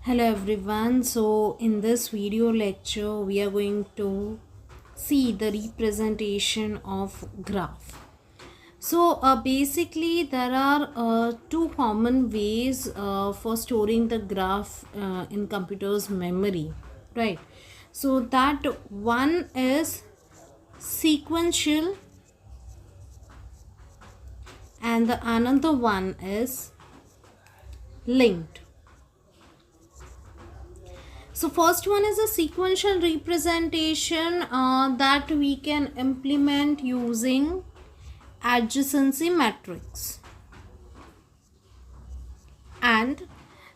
Hello everyone. So in this video lecture we are going to see the representation of graph. So basically there are two common ways for storing the graph in computer's memory, right? So that one is sequential and the another one is linked. So first one is a sequential representation that we can implement using adjacency matrix, and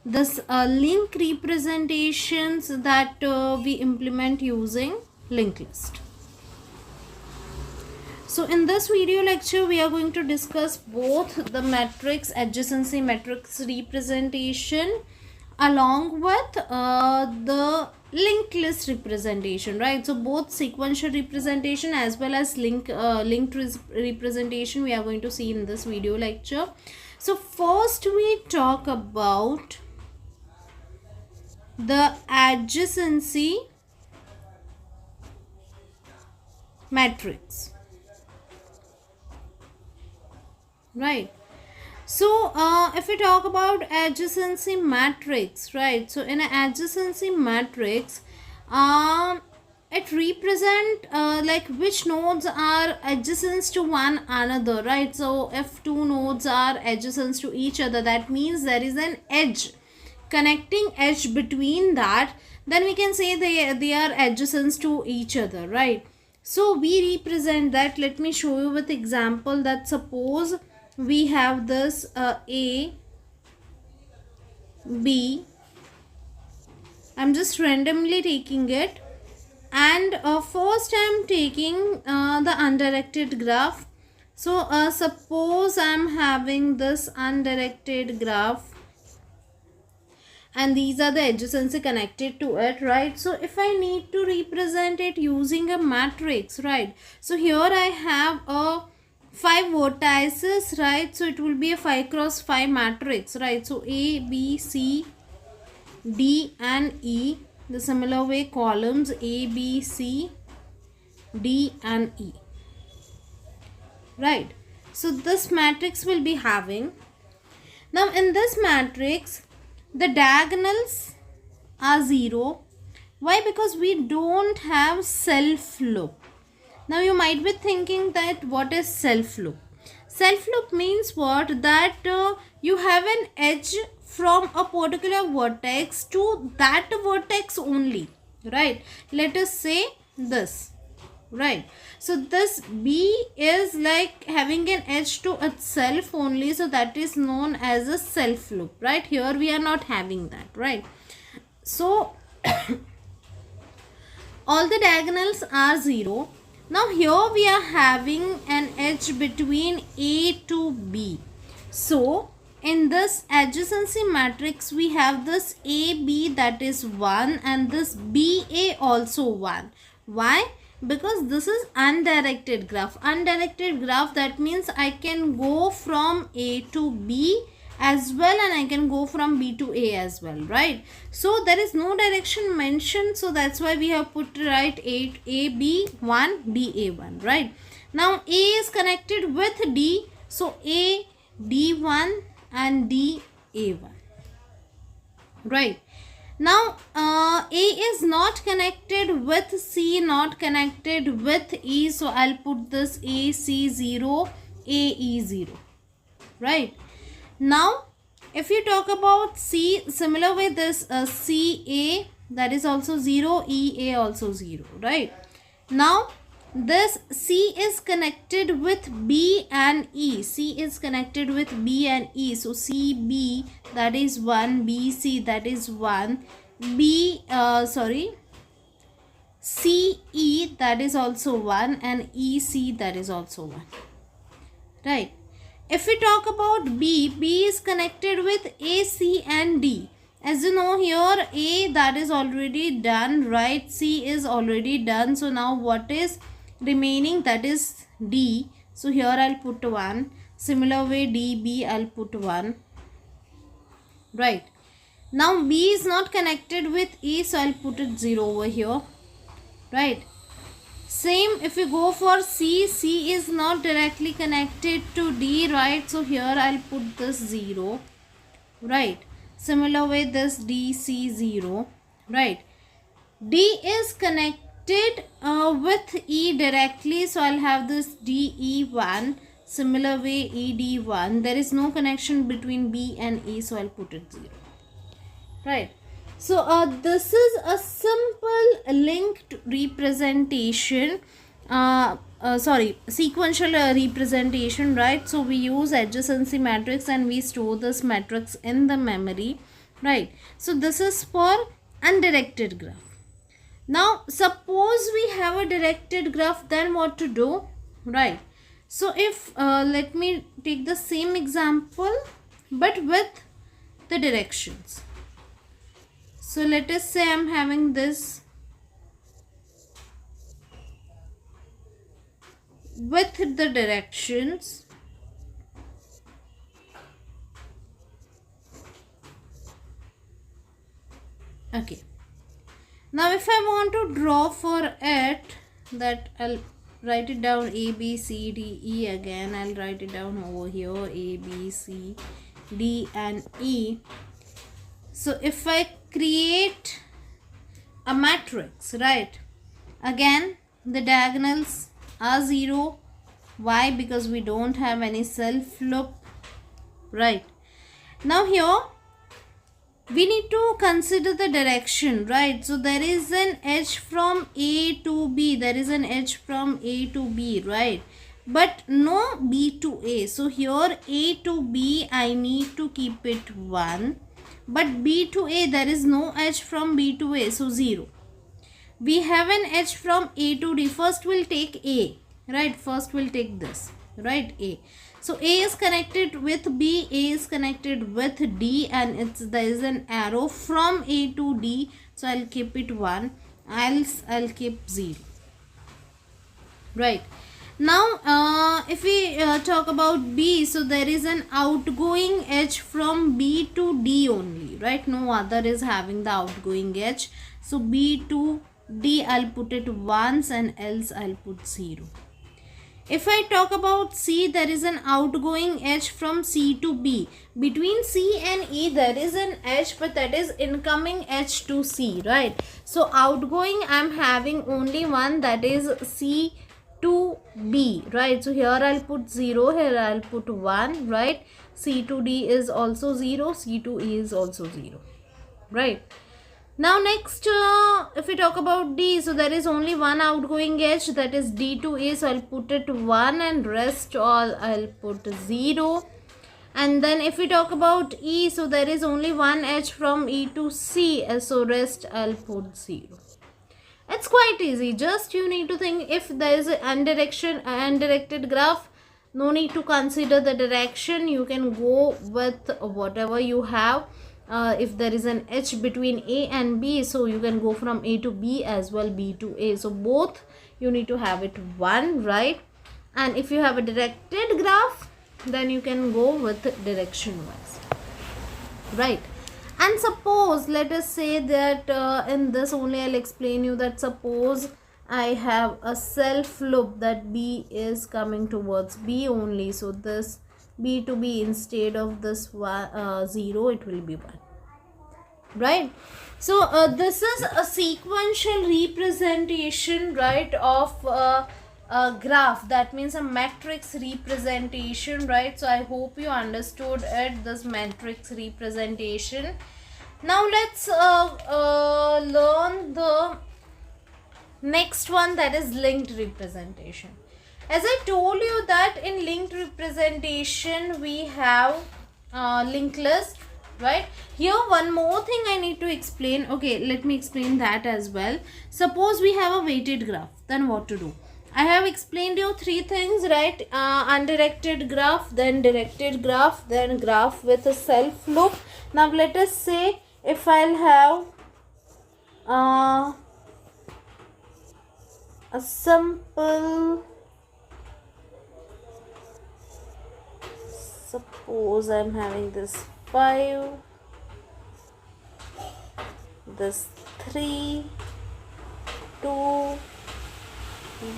this link representations that we implement using linked list. So in this video lecture we are going to discuss both the matrix adjacency matrix representation along with the linked list representation, right? So both sequential representation as well as linked representation we are going to see in this video lecture. So first we talk about the adjacency matrix, right? So if we talk about adjacency matrix, right? So in an adjacency matrix, it represent like which nodes are adjacent to one another, right? So if two nodes are adjacent to each other, that means there is an edge, connecting edge between that, then we can say they are adjacent to each other, right? So we represent that. Let me show you with example. That suppose we have this A, B, I'm just randomly taking it, and first I'm taking the undirected graph. So suppose I'm having this undirected graph and these are the adjacency connected to it, right? So if I need to represent it using a matrix, right? So here I have a 5 vertices, right? So it will be a 5 cross 5 matrix, right? So A, B, C, D and E. The similar way columns A, B, C, D and E, right? So this matrix will be having. Now in this matrix the diagonals are 0. Why? Because we don't have self loop. Now you might be thinking that what is self loop? Self loop means what? That you have an edge from a particular vertex to that vertex only, right? Let us say this, right? So this B is like having an edge to itself only, so that is known as a self loop, right? Here we are not having that, right? So all the diagonals are 0. Now here we are having an edge between A to B. So in this adjacency matrix we have this AB, that is 1, and this BA also 1. Why? Because this is undirected graph. Undirected graph, that means I can go from A to B as well and I can go from B to A as well, right? So there is no direction mentioned, so that's why we have put right AB1 BA1, right? Now A is connected with D, so A D1 and D A1, right? Now A is not connected with C, not connected with E, so I'll put this AC0 AE0, right? Now if you talk about C, similar way this CA, that is also 0, EA also 0, right? Now this C is connected with B and E. C is connected with B and E. So CB, that is 1, BC, that is 1, CE, that is also 1, and EC, that is also 1, right? If we talk about B, B is connected with A, C and D. As you know, here A, that is already done, right? C is already done. So now what is remaining? That is D. So here I'll put 1. Similar way D, B, I'll put 1, right? Now B is not connected with E, so I'll put it 0 over here, right? Same if you go for C, C is not directly connected to D, right? So here I'll put this 0, right? Similar way this D, C 0, right? D is connected with E directly, so I'll have this DE1. Similar way ED1. There is no connection between B and E, so I'll put it 0. Right. So this is a simple linked representation. Sequential representation, right? So we use adjacency matrix and we store this matrix in the memory, right? So this is for undirected graph. Now suppose we have a directed graph, then what to do, right? So if let me take the same example but with the directions. So let us say I'm having this with the directions. Okay. Now if I want to draw for it, that I'll write it down A, B, C, D, E again. I'll write it down over here A, B, C, D and E. So if I create a matrix, right, again the diagonals are 0. Why? Because we don't have any self loop, right? Now here we need to consider the direction, right? So there is an edge from A to B, there is an edge from A to B, right? But no B to A. So here A to B I need to keep it 1, but B to A there is no edge from B to A, so 0. We have an edge from A to D. First we'll take A, right? First we'll take this, right? A. So A is connected with B, A is connected with D, and there is an arrow from A to D. So I'll keep it 1, else I'll keep 0, right? Now if we talk about B, so there is an outgoing edge from B to D only, right? No other is having the outgoing edge. So B to D I'll put it once and else I'll put 0. If I talk about C, there is an outgoing edge from C to B. Between C and E there is an edge, but that is incoming edge to C, right? So outgoing I'm having only one, that is C to B, right? So here I'll put 0, here I'll put 1, right? C to D is also 0, C to E is also 0, right? Now next if we talk about D, so there is only one outgoing edge, that is D to A, so I'll put it 1 and rest all I'll put 0. And then if we talk about E, so there is only one edge from E to C, so rest I'll put 0. It's quite easy, just you need to think if there is an undirected graph, no need to consider the direction, you can go with whatever you have. If there is an edge between A and B, so you can go from A to B as well, B to A. So both you need to have it 1, right? And if you have a directed graph, then you can go with direction wise, right? And suppose, let us say that in this only I'll explain you that suppose I have a self loop that B is coming towards B only. So this B to B, instead of this 0, it will be 1, right? So this is a sequential representation, right, of a graph. That means a matrix representation, right? So I hope you understood it, this matrix representation. Now let's learn the next one, that is linked representation. As I told you that in linked representation we have linked list, right? Here one more thing I need to explain. Okay, let me explain that as well. Suppose we have a weighted graph, then what to do? I have explained you 3 things, right? Undirected graph, then directed graph, then graph with a self loop. Now let us say if I'll have a simple, suppose I'm having this 5, this 3, 2,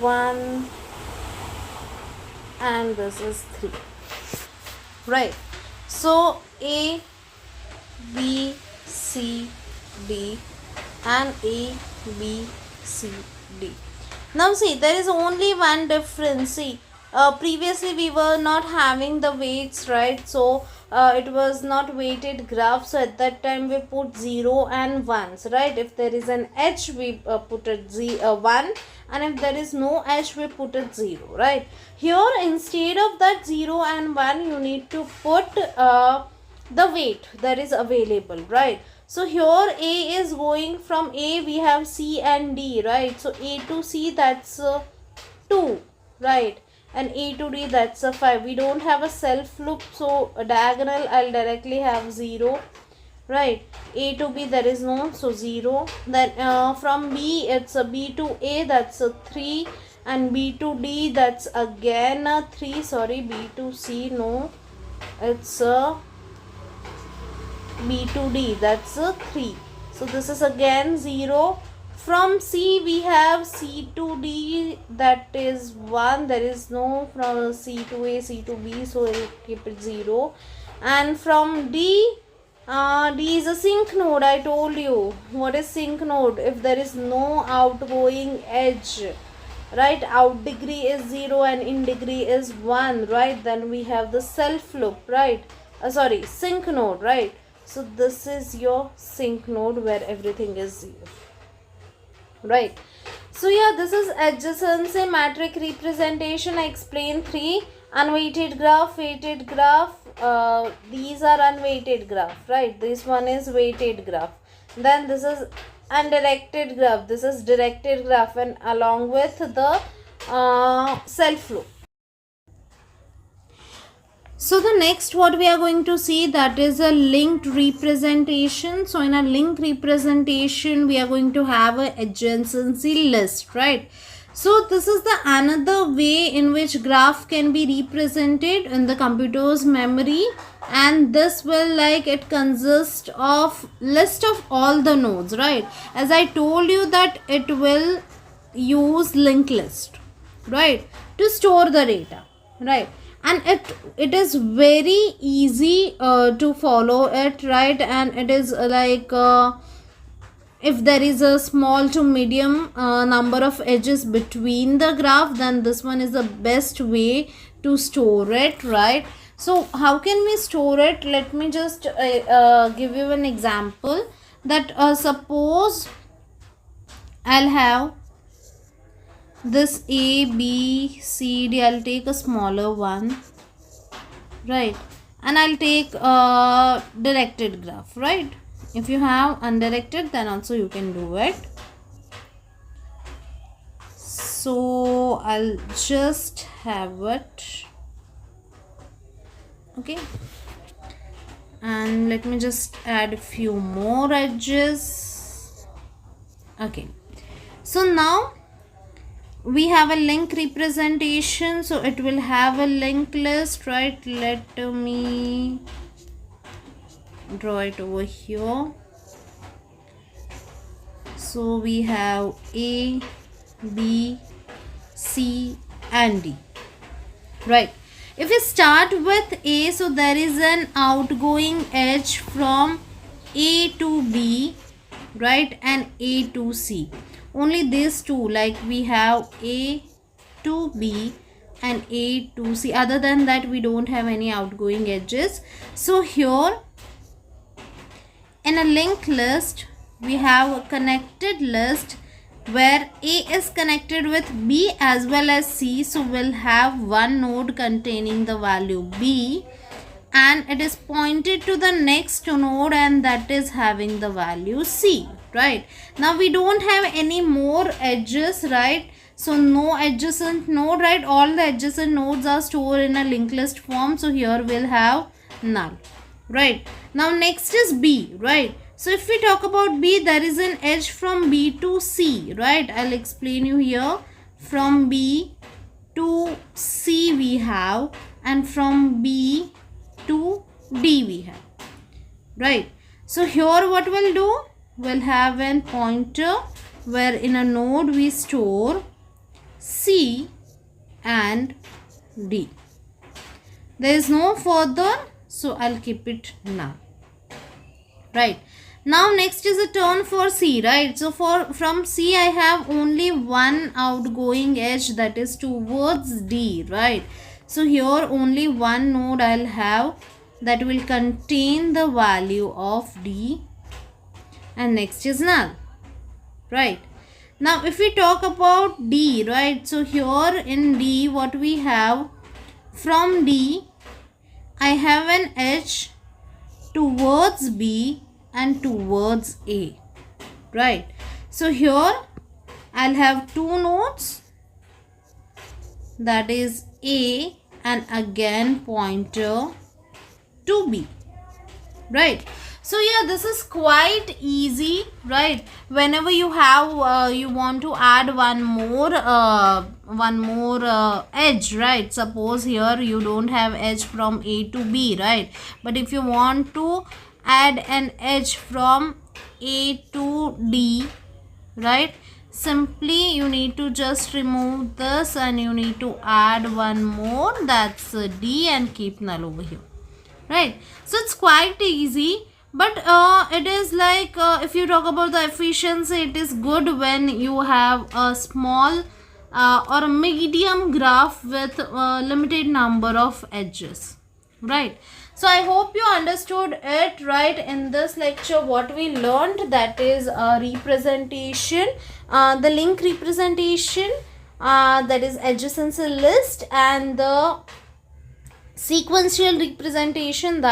1, and this is 3. Right. So A, B, C, D, and A, B, C, D. Now see, there is only one difference. See, previously we were not having the weights, right? So it was not weighted graph. So at that time we put 0 and 1s, right? If there is an edge, we put it 1, and if there is no edge, we put it 0, right? Here, instead of that 0 and 1, you need to put the weight that is available, right? So here A is going from A, we have C and D, right? So A to C, that's 2, right? And A to D, that's 5. We don't have a self loop, so a diagonal I'll directly have 0, right? A to B, there is no, so 0. Then from B, it's a B to A, that's a 3. And B to D, that's again a 3. Sorry, B to C, no, it's a B to D, that's a 3. So this is again 0. From C we have C to D, that is 1. There is no from C to A, C to B, so we'll keep it 0. And from D, D is a sink node. I told you. What is sink node? If there is no outgoing edge, right? Out degree is 0 and in degree is 1, right? Then we have the self loop, right? Sorry, sink node, right? So this is your sink node where everything is 0, right? So yeah, this is adjacency matrix representation. I explained 3. Unweighted graph, weighted graph. These are unweighted graph, right? This one is weighted graph. Then this is undirected graph. This is directed graph, and along with the self loop. So the next what we are going to see, that is a linked representation. So in a linked representation, we are going to have a adjacency list, right? So this is the another way in which graph can be represented in the computer's memory, and this will, like, it consists of list of all the nodes, right? As I told you that it will use linked list, right, to store the data, right? And it is very easy to follow it, right? And it is like if there is a small to medium number of edges between the graph, then this one is the best way to store it, right? So how can we store it? Let me just give you an example. That suppose I'll have this A, B, C, D. I'll take a smaller one, right? And I'll take a directed graph, right? If you have undirected, then also you can do it. So I'll just have it, okay? And let me just add a few more edges, okay? So now we have a link representation, so it will have a linked list, right? Let me draw it over here. So we have A, B, C and D, right? If we start with A, so there is an outgoing edge from A to B, right, and A to C. Only these two, like we have A to B and A to C. Other than that, we don't have any outgoing edges. So here in a linked list, we have a connected list where A is connected with B as well as C. So we'll have one node containing the value B, and it is pointed to the next node, and that is having the value C, right? Now we don't have any more edges, right? So no adjacent node, right? All the adjacent nodes are stored in a linked list form. So here we'll have null, right? Now next is B, right? So if we talk about B, there is an edge from B to C, right? I'll explain you here. From B to C we have, and from B to D we have, right? So here what we'll do, will have a pointer where in a node we store C and D. There is no further, so I'll keep it null. Right. Now next is a turn for C, right? So from C I have only one outgoing edge, that is towards D, right? So here only one node I'll have that will contain the value of D, and next is null, right? Now if we talk about D, right? So here in D what we have, from D I have an edge towards B and towards A, right? So here I'll have two nodes, that is A and again pointer to B, right? So yeah, this is quite easy, right? Whenever you have you want to add one more edge, right? Suppose here you don't have edge from A to B, right? But if you want to add an edge from A to D, right, simply you need to just remove this and you need to add one more, that's D, and keep null over here, right? So it's quite easy, but it is like if you talk about the efficiency, it is good when you have a small or a medium graph with limited number of edges, right? So I hope you understood it, right? In this lecture what we learned, that is a representation, the link representation, that is adjacency list, and the sequential representation, that